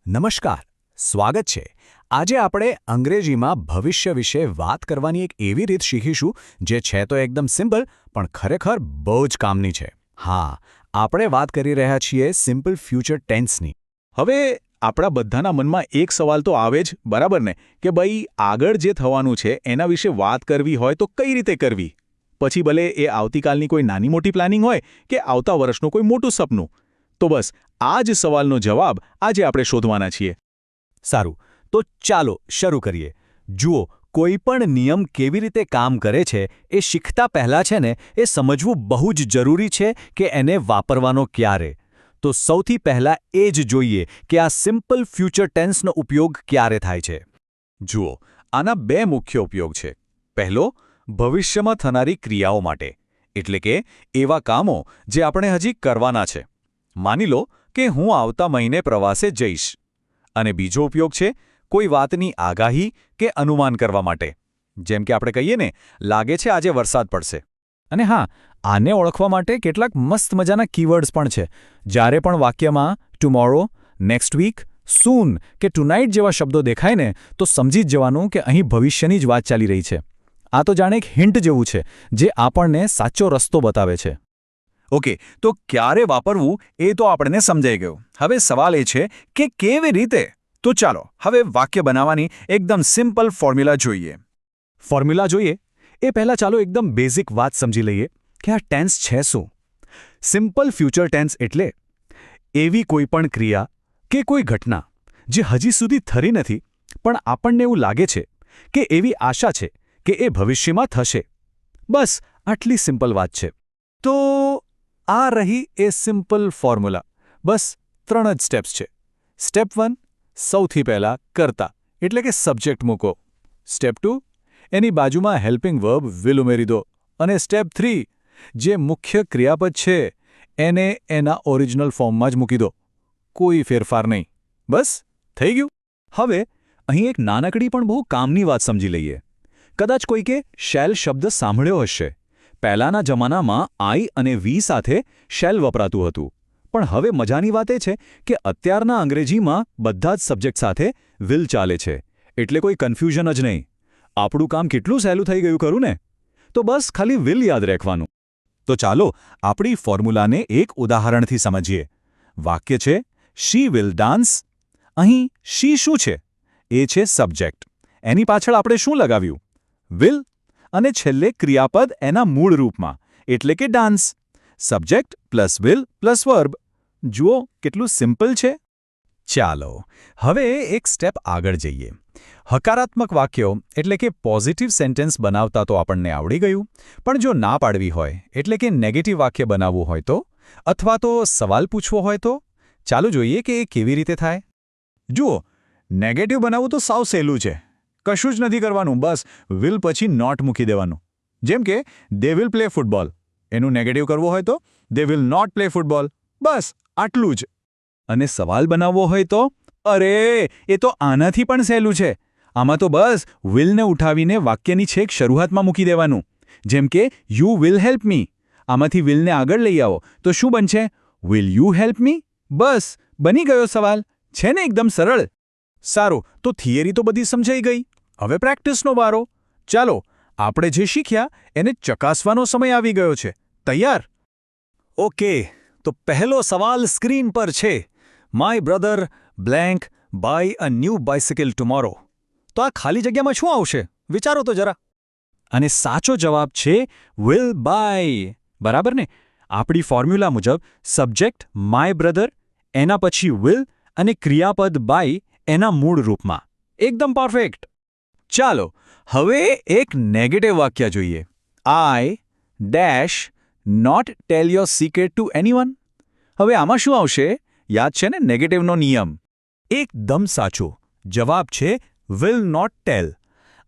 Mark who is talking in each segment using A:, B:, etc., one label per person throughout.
A: નમસ્કાર, સ્વાગત છે. આજે આપણે અંગ્રેજીમાં ભવિષ્ય વિશે વાત કરવાની એક એવી રીત શીખીશું જે છે તો એકદમ સિમ્પલ પણ ખરેખર બહુ જ કામની છે. હા, આપણે વાત કરી રહ્યા છીએ સિમ્પલ ફ્યુચર ટેન્સની.
B: હવે આપણા બધાના મનમાં એક સવાલ તો આવે જ, બરાબર ને, કે ભાઈ આગળ જે થવાનું છે એના વિશે વાત કરવી હોય તો કઈ રીતે કરવી? પછી ભલે એ આવતીકાલની કોઈ નાની મોટી પ્લાનિંગ હોય કે આવતા વર્ષનું કોઈ મોટું સપનું. તો બસ આ જ સવાલનો જવાબ આજે આપણે શોધવાના છીએ.
A: સારું, તો ચાલો શરૂ કરીએ. જુઓ, કોઈ પણ નિયમ કેવી રીતે કામ કરે છે એ શીખતા પહેલાં છે ને એ સમજવું બહુ જ જરૂરી છે કે એને વાપરવાનો ક્યારે. તો સૌથી પહેલાં એ જ જોઈએ કે આ સિમ્પલ ફ્યુચર ટેન્સનો ઉપયોગ ક્યારે થાય છે.
B: જુઓ, આના બે મુખ્ય ઉપયોગ છે. પહેલો, ભવિષ્યમાં થનારી ક્રિયાઓ માટે, એટલે કે એવા કામો જે આપણે હજી કરવાના છે. માની લો કે હું આવતા મહિને પ્રવાસે જઈશ. અને બીજો ઉપયોગ છે કોઈ વાતની આગાહી કે અનુમાન કરવા માટે. જેમ કે આપણે કહીએ ને, લાગે છે આજે વરસાદ પડશે.
A: અને હા, આને ઓળખવા માટે કેટલાક મસ્ત મજાના કીવર્ડ્સ પણ છે. જ્યારે પણ વાક્યમાં ટુમોરો, નેક્સ્ટ વીક, સૂન કે ટુનાઇટ જેવા શબ્દો દેખાય ને તો સમજી જ જવાનું કે અહીં ભવિષ્યની જ વાત ચાલી રહી છે. આ તો જાણે એક હિન્ટ જેવું છે જે આપણને સાચો રસ્તો બતાવે છે.
B: ઓકે, તો ક્યારે વાપરવું એ તો આપણને સમજાઈ ગયું. હવે સવાલ એ છે કે કેવી રીતે? તો ચાલો હવે વાક્ય બનાવવાની એકદમ સિમ્પલ ફોર્મ્યુલા જોઈએ.
A: ફોર્મ્યુલા જોઈએ એ પહેલાં ચાલો એકદમ બેઝિક વાત સમજી લઈએ કે આ ટેન્સ છે શું. સિમ્પલ ફ્યુચર ટેન્સ એટલે એવી કોઈ પણ ક્રિયા કે કોઈ ઘટના જે હજી સુધી થરી નથી પણ આપણને એવું લાગે છે કે એવી આશા છે કે એ ભવિષ્યમાં થશે. બસ આટલી સિમ્પલ વાત છે. તો આ રહી એ સિમ્પલ ફોર્મ્યુલા. બસ 3 જ સ્ટેપ્સ છે. સ્ટેપ 1, સૌથી પહેલાં કર્તા એટલે કે સબ્જેક્ટ મૂકો. સ્ટેપ 2, એની બાજુમાં હેલ્પિંગ વર્બ વિલ ઉમેરી દો. અને સ્ટેપ 3, જે મુખ્ય ક્રિયાપદ છે એને એના ઓરિજિનલ ફોર્મમાં જ મૂકી દો. કોઈ ફેરફાર નહીં. બસ થઈ ગયું. હવે અહીં એક નાનકડી પણ બહુ કામની વાત સમજી લઈએ. કદાચ કોઈકે શેલ શબ્દ સાંભળ્યો હશે. પહેલાંના જમાનામાં આઈ અને વી સાથે શેલ વપરાતું હતું. પણ હવે મજાની વાત એ છે કે અત્યારના અંગ્રેજીમાં બધા જ સબ્જેક્ટ સાથે વિલ ચાલે છે. એટલે કોઈ કન્ફ્યુઝન જ નહીં. આપણું કામ કેટલું સહેલું થઈ ગયું ખરું ને? તો બસ ખાલી વિલ યાદ રાખવાનું. તો ચાલો આપણી ફોર્મ્યુલાને એક ઉદાહરણથી સમજીએ. વાક્ય છે શી વિલ ડાન્સ. અહીં શી શું છે? એ છે સબ્જેક્ટ. એની પાછળ આપણે શું લગાવ્યું? વિલ. અને છેલ્લે ક્રિયાપદ એના મૂળ રૂપમાં એટલે કે dance. Subject plus will plus verb. જુઓ કેટલું સિમ્પલ છે. ચાલો હવે એક સ્ટેપ આગળ જઈએ. હકારાત્મક વાક્યો એટલે કે પોઝિટિવ સેન્ટેન્સ બનાવતા તો આપણને આવડી ગયું. પણ જો ના પાડવી હોય એટલે કે નેગેટિવ વાક્ય બનાવવું હોય તો, અથવા તો સવાલ પૂછવો હોય તો, ચાલો જોઈએ કે એ કેવી રીતે થાય.
B: જુઓ, નેગેટિવ બનાવવું તો સાવ સહેલું છે. કશું જ નથી કરવાનું, બસ વિલ પછી નોટ મૂકી દેવાનું. જેમ કે દે વિલ પ્લે ફૂટબોલ. એનું નેગેટિવ કરવું હોય તો they will not play football. બસ આટલું જ. અને સવાલ બનાવવો હોય તો, અરે એ તો આનાથી પણ સહેલું છે. આમાં તો બસ વિલને ઉઠાવીને વાક્યની છેક શરૂઆતમાં મૂકી દેવાનું. જેમ કે યુ વિલ હેલ્પ મી. આમાંથી વિલને આગળ લઈ આવો તો શું બનશે? Will you help me? બસ બની ગયો સવાલ. છે ને એકદમ સરળ? સારું, તો થિયરી તો બધી સમજાઈ ગઈ. હવે પ્રેક્ટિસનો વારો. ચાલો આપણે જે શીખ્યા એને ચકાસવાનો સમય આવી ગયો છે. તૈયાર?
A: ઓકે, તો પહેલો સવાલ સ્ક્રીન પર છે. My brother blank buy a new bicycle tomorrow. તો આ ખાલી જગ્યામાં શું આવશે? વિચારો તો જરા. અને સાચો જવાબ છે વિલ બાય. બરાબર ને? આપણી ફોર્મ્યુલા મુજબ સબ્જેક્ટ માય બ્રધર, એના પછી વિલ અને ક્રિયાપદ બાય એના મૂળ રૂપમાં. એકદમ પરફેક્ટ. ચાલો હવે એક નેગેટિવ વાક્ય જોઈએ. I dash not tell your secret to anyone. હવે આમાં શું આવશે? યાદ છે ને નેગેટિવનો નિયમ? એકદમ સાચું. જવાબ છે વિલ નોટ ટેલ.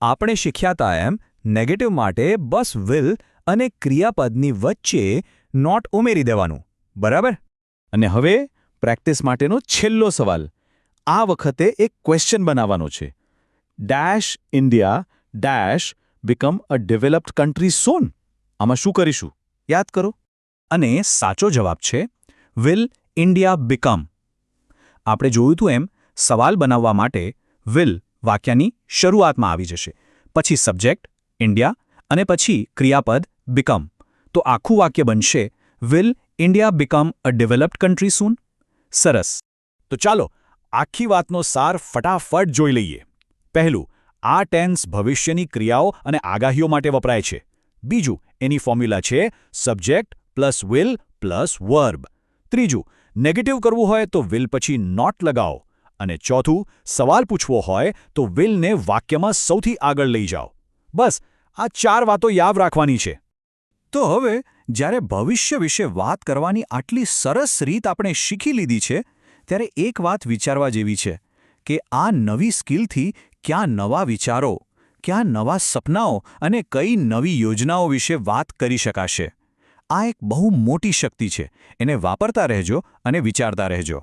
A: આપણે શીખ્યા હતા એમ નેગેટિવ માટે બસ વિલ અને ક્રિયાપદની વચ્ચે નોટ ઉમેરી દેવાનું. બરાબર? અને હવે પ્રેક્ટિસ માટેનો છેલ્લો સવાલ. આ વખતે એક ક્વેશ્ચન બનાવવાનો છે. Dash India dash become a developed country soon. આમાં શું કરીશું? યાદ કરો. અને સાચો જવાબ છે વિલ ઇન્ડિયા બીકમ. આપણે જોયું હતું એમ સવાલ બનાવવા માટે વિલ વાક્યની શરૂઆતમાં આવી જશે, પછી સબ્જેક્ટ ઇન્ડિયા અને પછી ક્રિયાપદ બીકમ. તો આખું વાક્ય બનશે will India become a developed country soon? સરસ.
B: તો ચાલો આખી વાતનો સાર ફટાફટ જોઈ લઈએ. પહેલું, આ ટેન્સ ભવિષ્યની ક્રિયાઓ અને આગાહીઓ માટે વપરાય છે. બીજું, એની ફોર્મ્યુલા છે subject plus will plus verb. ત્રીજું, નેગેટિવ કરવું હોય તો વિલ પછી નોટ લગાવો. અને ચોથું, સવાલ પૂછવો હોય તો વિલને વાક્યમાં સૌથી આગળ લઈ જાઓ. બસ આ 4 વાતો યાદ રાખવાની છે. તો હવે જ્યારે ભવિષ્ય વિશે વાત કરવાની આટલી સરસ રીત આપણે શીખી લીધી છે, ત્યારે એક વાત વિચારવા જેવી છે કે આ નવી સ્કિલથી ક્યાં નવા વિચારો, ક્યાં નવા સપનાઓ અને કઈ નવી યોજનાઓ વિશે વાત કરી શકાશે. આ એક બહુ મોટી શક્તિ છે. એને વાપરતા રહેજો અને વિચારતા રહેજો.